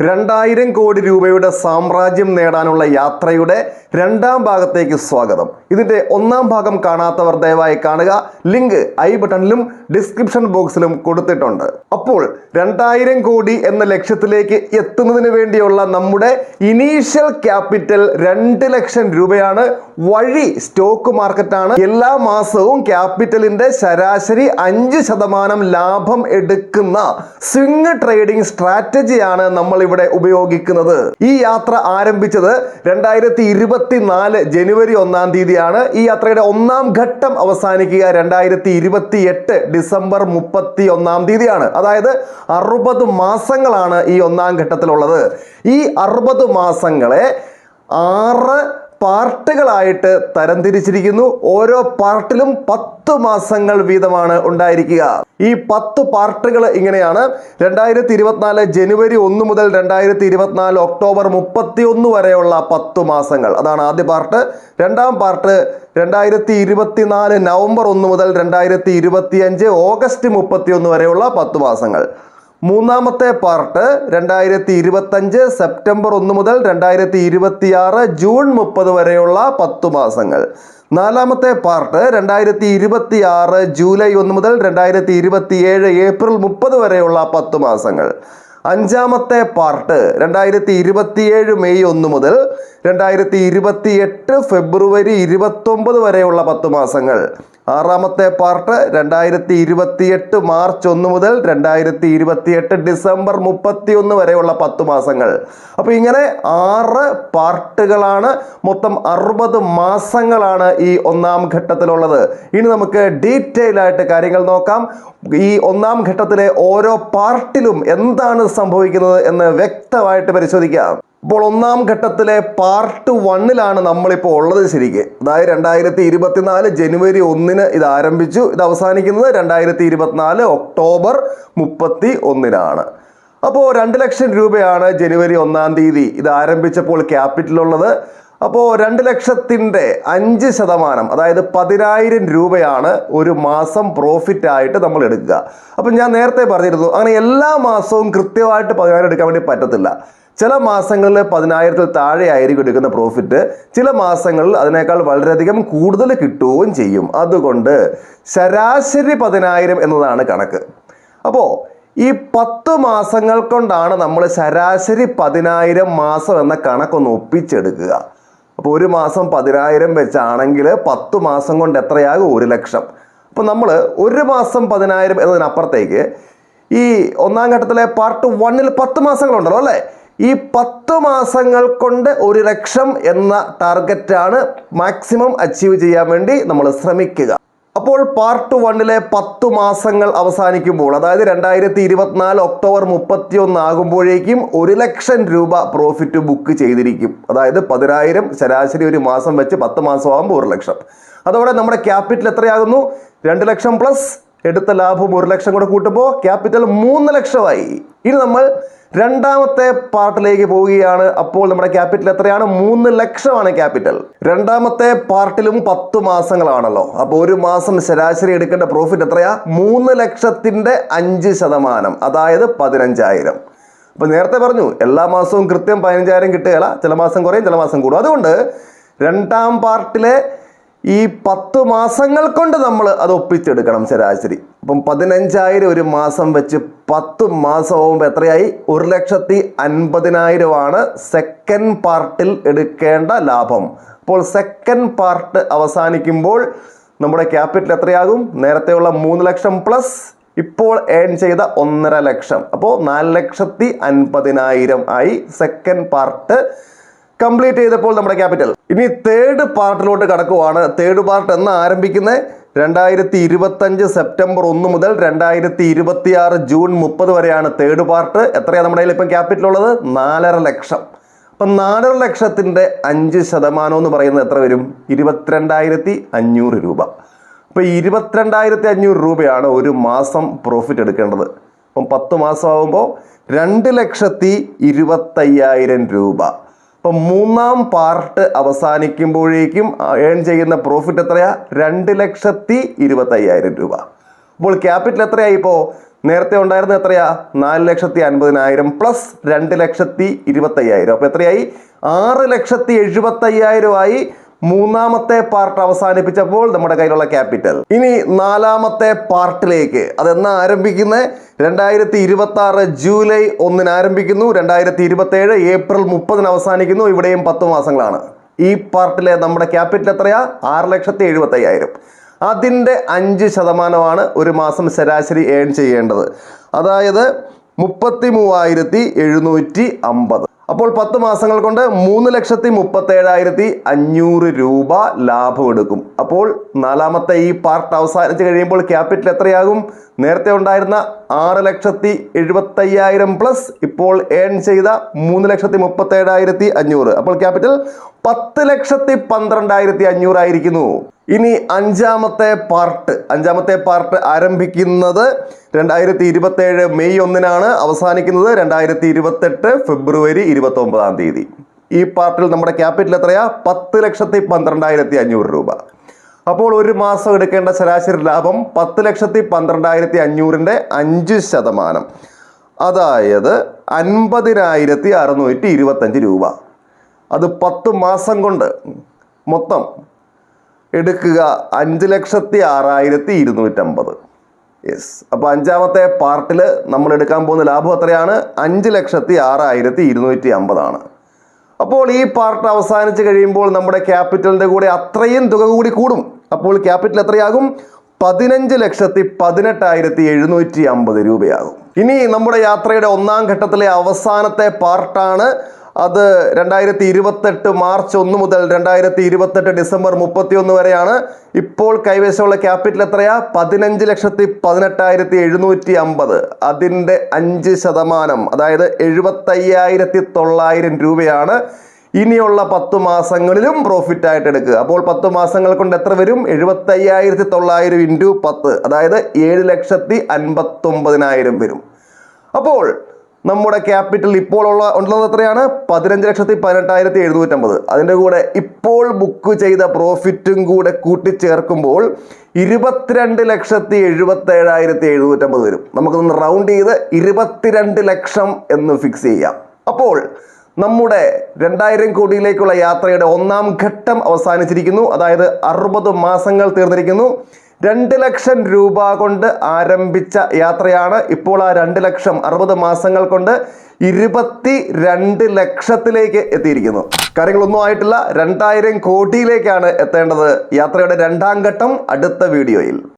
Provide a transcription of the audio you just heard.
2000 കോടി രൂപയുടെ സാമ്രാജ്യം നേടാനുള്ള യാത്രയുടെ രണ്ടാം ഭാഗത്തേക്ക് സ്വാഗതം. ഇതിന്റെ ഒന്നാം ഭാഗം കാണാത്തവർ ദയവായി കാണുക. ലിങ്ക് ഐ ബട്ടണിലും ഡിസ്ക്രിപ്ഷൻ ബോക്സിലും കൊടുത്തിട്ടുണ്ട്. അപ്പോൾ 2000 കോടി എന്ന ലക്ഷ്യത്തിലേക്ക് എത്തുന്നതിന് വേണ്ടിയുള്ള നമ്മുടെ ഇനീഷ്യൽ ക്യാപിറ്റൽ 2 ലക്ഷം രൂപയാണ്. വഴി സ്റ്റോക്ക് മാർക്കറ്റാണ്. എല്ലാ മാസവും ക്യാപിറ്റലിന്റെ ശരാശരി 5% ലാഭം എടുക്കുന്ന സ്വിംഗ് ട്രേഡിംഗ് സ്ട്രാറ്റജിയാണ് നമ്മൾ ഇവിടെ ഉപയോഗിക്കുന്നത്. ഈ യാത്ര ആരംഭിച്ചത് 2024 ജനുവരി 1-ാം തീയതിയാണ്. ഈ യാത്രയുടെ ഒന്നാം ഘട്ടം അവസാനിക്കുക 2028 ഡിസംബർ 31-ാം തീയതിയാണ്. അതായത് 60 മാസങ്ങളാണ് ഈ ഒന്നാം ഘട്ടത്തിലുള്ളത്. ഈ 60 മാസങ്ങളെ 6 പാർട്ടുകളായിട്ട് തരംതിരിച്ചിരിക്കുന്നു. ഓരോ പാർട്ടിലും 10 മാസങ്ങൾ വീതമാണ് ഉണ്ടായിരിക്കുക. ഈ 10 പാർട്ടുകൾ ഇങ്ങനെയാണ്: 2024 ജനുവരി 1 മുതൽ 2024 ഒക്ടോബർ 31 വരെയുള്ള 10 മാസങ്ങൾ, അതാണ് ആദ്യ പാർട്ട്. രണ്ടാം പാർട്ട് 2024 നവംബർ 1 മുതൽ 2025 ഓഗസ്റ്റ് 31 വരെയുള്ള 10 മാസങ്ങൾ. മൂന്നാമത്തെ പാർട്ട് 2025 സെപ്റ്റംബർ 1 മുതൽ 2026 ജൂൺ 30 വരെയുള്ള 10 മാസങ്ങൾ. നാലാമത്തെ പാർട്ട് 2026 ജൂലൈ 1 മുതൽ 2027 ഏപ്രിൽ 30 വരെയുള്ള 10 മാസങ്ങൾ. അഞ്ചാമത്തെ പാർട്ട് 2027 മെയ് 1 മുതൽ 2028 ഫെബ്രുവരി 29 വരെയുള്ള 10 മാസങ്ങൾ. ആറാമത്തെ പാർട്ട് 2028 മാർച്ച് 1 മുതൽ 2028 ഡിസംബർ 31 വരെയുള്ള 10 മാസങ്ങൾ. അപ്പോൾ ഇങ്ങനെ 6 പാർട്ടുകളാണ്. മൊത്തം 60 മാസങ്ങളാണ് ഈ ഒന്നാം ഘട്ടത്തിലുള്ളത്. ഇനി നമുക്ക് ഡീറ്റെയിൽ ആയിട്ട് കാര്യങ്ങൾ നോക്കാം. ഈ ഒന്നാം ഘട്ടത്തിലെ ഓരോ പാർട്ടിലും എന്താണ് സംഭവിക്കുന്നത് എന്ന് വ്യക്തമായിട്ട് പരിശോധിക്കാം. ഇപ്പോൾ ഒന്നാം ഘട്ടത്തിലെ പാർട്ട് 1-ലാണ് നമ്മളിപ്പോൾ ഉള്ളത്. ശരിക്ക് അതായത് 2024 ജനുവരി 1-ന് ഇത് ആരംഭിച്ചു. ഇത് അവസാനിക്കുന്നത് 2024 ഒക്ടോബർ 31-നാണ്. അപ്പോൾ 2 ലക്ഷം രൂപയാണ് ജനുവരി 1-ാം തീയതി ഇത് ആരംഭിച്ചപ്പോൾ ക്യാപിറ്റലുള്ളത്. അപ്പോൾ 2 ലക്ഷത്തിൻ്റെ 5%, അതായത് 10,000 രൂപയാണ് ഒരു മാസം പ്രോഫിറ്റ് ആയിട്ട് നമ്മൾ എടുക്കുക. അപ്പം ഞാൻ നേരത്തെ പറഞ്ഞിരുന്നു, അങ്ങനെ എല്ലാ മാസവും കൃത്യമായിട്ട് 10,000 എടുക്കാൻ വേണ്ടി പറ്റത്തില്ല. ചില മാസങ്ങളിൽ 10,000-ൽ താഴെ ആയിരിക്കും എടുക്കുന്ന പ്രോഫിറ്റ്. ചില മാസങ്ങളിൽ അതിനേക്കാൾ വളരെയധികം കൂടുതൽ കിട്ടുകയും ചെയ്യും. അതുകൊണ്ട് ശരാശരി 10,000 എന്നതാണ് കണക്ക്. അപ്പോൾ ഈ 10 മാസങ്ങൾ കൊണ്ടാണ് നമ്മൾ ശരാശരി 10,000 മാസം എന്ന കണക്കൊന്ന് ഒപ്പിച്ചെടുക്കുക. അപ്പോൾ ഒരു മാസം 10,000 വെച്ചാണെങ്കിൽ 10 മാസം കൊണ്ട് എത്രയാകും? 1 ലക്ഷം. അപ്പോൾ നമ്മൾ ഒരു മാസം 10,000 എന്നതിനപ്പുറത്തേക്ക് ഈ ഒന്നാം ഘട്ടത്തിലെ പാർട്ട് 1-ൽ 10 മാസങ്ങളുണ്ടല്ലോ അല്ലേ? ഈ 10 മാസങ്ങൾ കൊണ്ട് 1 ലക്ഷം എന്ന ടാർഗറ്റാണ് മാക്സിമം അച്ചീവ് ചെയ്യാൻ വേണ്ടി നമ്മൾ ശ്രമിക്കുക. അപ്പോൾ പാർട്ട് 1-ലെ 10 മാസങ്ങൾ അവസാനിക്കുമ്പോൾ, അതായത് 2024 ഒക്ടോബർ 31 ആകുമ്പോഴേക്കും 1 ലക്ഷം രൂപ പ്രോഫിറ്റ് ബുക്ക് ചെയ്തിരിക്കും. അതായത് 10,000 ശരാശരി ഒരു മാസം വെച്ച് 10 മാസമാകുമ്പോൾ 1 ലക്ഷം. അതോടെ നമ്മുടെ ക്യാപിറ്റൽ എത്രയാകുന്നു? 2 ലക്ഷം പ്ലസ് എടുത്ത ലാഭം 1 ലക്ഷം കൂടെ കൂട്ടുമ്പോൾ ക്യാപിറ്റൽ 3 ലക്ഷമായി. ഇനി നമ്മൾ രണ്ടാമത്തെ പാർട്ടിലേക്ക് പോവുകയാണ്. അപ്പോൾ നമ്മുടെ ക്യാപിറ്റൽ എത്രയാണ്? 3 ലക്ഷമാണ് ക്യാപിറ്റൽ. രണ്ടാമത്തെ പാർട്ടിലും 10 മാസങ്ങളാണല്ലോ. അപ്പോൾ ഒരു മാസം ശരാശരി എടുക്കേണ്ട പ്രോഫിറ്റ് എത്രയാ? 3 ലക്ഷത്തിൻ്റെ 5%, അതായത് 15,000. അപ്പോൾ നേരത്തെ പറഞ്ഞു, എല്ലാ മാസവും കൃത്യം 15,000 കിട്ടുകയില്ല. ചില മാസം കുറയും, ചില മാസം കൂടും. അതുകൊണ്ട് രണ്ടാം പാർട്ടിലെ ഈ 10 മാസങ്ങൾ കൊണ്ട് നമ്മൾ അത് ഒപ്പിച്ചെടുക്കണം ശരാശരി. അപ്പം 15,000 ഒരു മാസം വെച്ച് 10 മാസമാകുമ്പോൾ എത്രയായി? 1,50,000 സെക്കൻഡ് പാർട്ടിൽ എടുക്കേണ്ട ലാഭം. അപ്പോൾ സെക്കൻഡ് പാർട്ട് അവസാനിക്കുമ്പോൾ നമ്മുടെ ക്യാപിറ്റൽ എത്രയാകും? നേരത്തെയുള്ള 3 ലക്ഷം പ്ലസ് ഇപ്പോൾ ഏൺ ചെയ്ത 1.5 ലക്ഷം. അപ്പോൾ 4,50,000 ആയി സെക്കൻഡ് പാർട്ട് കംപ്ലീറ്റ് ചെയ്തപ്പോൾ നമ്മുടെ ക്യാപിറ്റൽ. ഇനി തേർഡ് പാർട്ടിലോട്ട് കടക്കുവാണ്. തേർഡ് പാർട്ട് എന്നാ ആരംഭിക്കുന്നത്? 2025 സെപ്റ്റംബർ 1 മുതൽ 2026 ജൂൺ 30 വരെയാണ് തേർഡ് പാർട്ട്. എത്രയാണ് നമ്മുടെ കയ്യിൽ ഇപ്പം ക്യാപിറ്റൽ ഉള്ളത്? 4.5 ലക്ഷം. അപ്പം 4.5 ലക്ഷത്തിൻ്റെ 5% എന്ന് പറയുന്നത് എത്ര വരും? 22,500 രൂപ. അപ്പോൾ 22,500 രൂപയാണ് ഒരു മാസം പ്രോഫിറ്റ് എടുക്കേണ്ടത്. അപ്പം 10 മാസമാകുമ്പോൾ 2,25,000 രൂപ. അപ്പം മൂന്നാം പാർട്ട് അവസാനിക്കുമ്പോഴേക്കും ഏൺ ചെയ്യുന്ന പ്രോഫിറ്റ് എത്രയാ? 2,25,000 രൂപ. അപ്പോൾ ക്യാപിറ്റൽ എത്രയായി? ഇപ്പോൾ നേരത്തെ ഉണ്ടായിരുന്നത് എത്രയാ? 4,50,000 പ്ലസ് 2,25,000. അപ്പോൾ എത്രയായി? 6,75,000 ആയി മൂന്നാമത്തെ പാർട്ട് അവസാനിപ്പിച്ചപ്പോൾ നമ്മുടെ കയ്യിലുള്ള ക്യാപിറ്റൽ. ഇനി നാലാമത്തെ പാർട്ടിലേക്ക്. അതെന്നാ ആരംഭിക്കുന്നത്? 2026 ജൂലൈ 1 ആരംഭിക്കുന്നു. 2027 ഏപ്രിൽ 30 അവസാനിക്കുന്നു. ഇവിടെയും 10 മാസങ്ങളാണ്. ഈ പാർട്ടിലെ നമ്മുടെ ക്യാപിറ്റൽ എത്രയാ? 6,75,000. അതിൻ്റെ 5% ഒരു മാസം ശരാശരി ഏൺ ചെയ്യേണ്ടത്. അതായത് 33,750. അപ്പോൾ 10 മാസങ്ങൾ കൊണ്ട് 3,37,500 രൂപ ലാഭം എടുക്കും. അപ്പോൾ നാലാമത്തെ ഈ പാർട്ട് അവസാനിച്ച് കഴിയുമ്പോൾ ക്യാപിറ്റൽ എത്രയാകും? നേരത്തെ ഉണ്ടായിരുന്ന 6,75,000 പ്ലസ് ഇപ്പോൾ ഏൺ ചെയ്ത 3,37,500. അപ്പോൾ ക്യാപിറ്റൽ 10,12,500 ആയിരിക്കുന്നു. ഇനി അഞ്ചാമത്തെ പാർട്ട് ആരംഭിക്കുന്നത് 2027 മെയ് 1 അവസാനിക്കുന്നത് 2028 ഫെബ്രുവരി 29. ഈ പാർട്ടിൽ നമ്മുടെ ക്യാപിറ്റൽ എത്രയാ? 10,12,500 രൂപ. അപ്പോൾ ഒരു മാസം എടുക്കേണ്ട ശരാശരി ലാഭം 10,12,500ന്റെ 5%, അതായത് 50,625 രൂപ. അത് 10 മാസം കൊണ്ട് മൊത്തം എടുക്കുക 5,06,250. യെസ്. അപ്പോൾ അഞ്ചാമത്തെ പാർട്ടിൽ നമ്മൾ എടുക്കാൻ പോകുന്ന ലാഭം എത്രയാണ്? 5,06,250 ആണ്. അപ്പോൾ ഈ പാർട്ട് അവസാനിച്ച് കഴിയുമ്പോൾ നമ്മുടെ ക്യാപിറ്റലിൻ്റെ കൂടെ അത്രയും തുക കൂടി കൂടും. അപ്പോൾ ക്യാപിറ്റൽ എത്രയാകും? 15,18,750 രൂപയാകും. ഇനി നമ്മുടെ യാത്രയുടെ ഒന്നാം ഘട്ടത്തിലെ അവസാനത്തെ പാർട്ടാണ്. അത് 2028 മാർച്ച് 1 മുതൽ 2028 ഡിസംബർ 31 വരെയാണ്. ഇപ്പോൾ കൈവശമുള്ള ക്യാപിറ്റൽ എത്രയാ? 15,18,750. അതിൻ്റെ 5%, അതായത് 75,900 രൂപയാണ് ഇനിയുള്ള 10 മാസങ്ങളിലും പ്രോഫിറ്റ് ആയിട്ട് എടുക്കുക. അപ്പോൾ 10 മാസങ്ങൾ കൊണ്ട് എത്ര വരും? 75,900 × 10, അതായത് 7,59,000 വരും. അപ്പോൾ നമ്മുടെ ക്യാപിറ്റൽ ഇപ്പോൾ ഉള്ളത് എത്രയാണ്? 15,18,750. അതിൻ്റെ കൂടെ ഇപ്പോൾ ബുക്ക് ചെയ്ത പ്രോഫിറ്റും കൂടെ കൂട്ടിച്ചേർക്കുമ്പോൾ 22,77,750 വരും. നമുക്കൊന്ന് റൗണ്ട് ചെയ്ത് 22 ലക്ഷം എന്ന് ഫിക്സ് ചെയ്യാം. അപ്പോൾ നമ്മുടെ 2,000 കോടിയിലേക്കുള്ള യാത്രയുടെ ഒന്നാം ഘട്ടം അവസാനിച്ചിരിക്കുന്നു. അതായത് 60 മാസങ്ങൾ തീർന്നിരിക്കുന്നു. 2 ലക്ഷം രൂപ കൊണ്ട് ആരംഭിച്ച യാത്രയാണ് ഇപ്പോൾ ആ 2 ലക്ഷം 60 മാസങ്ങൾ കൊണ്ട് 22 ലക്ഷത്തിലേക്ക് എത്തിയിരിക്കുന്നു. കാര്യങ്ങളൊന്നും ആയിട്ടില്ല. 2,000 കോടിയിലേക്കാണ് എത്തേണ്ടത്. യാത്രയുടെ രണ്ടാം ഘട്ടം അടുത്ത വീഡിയോയിൽ.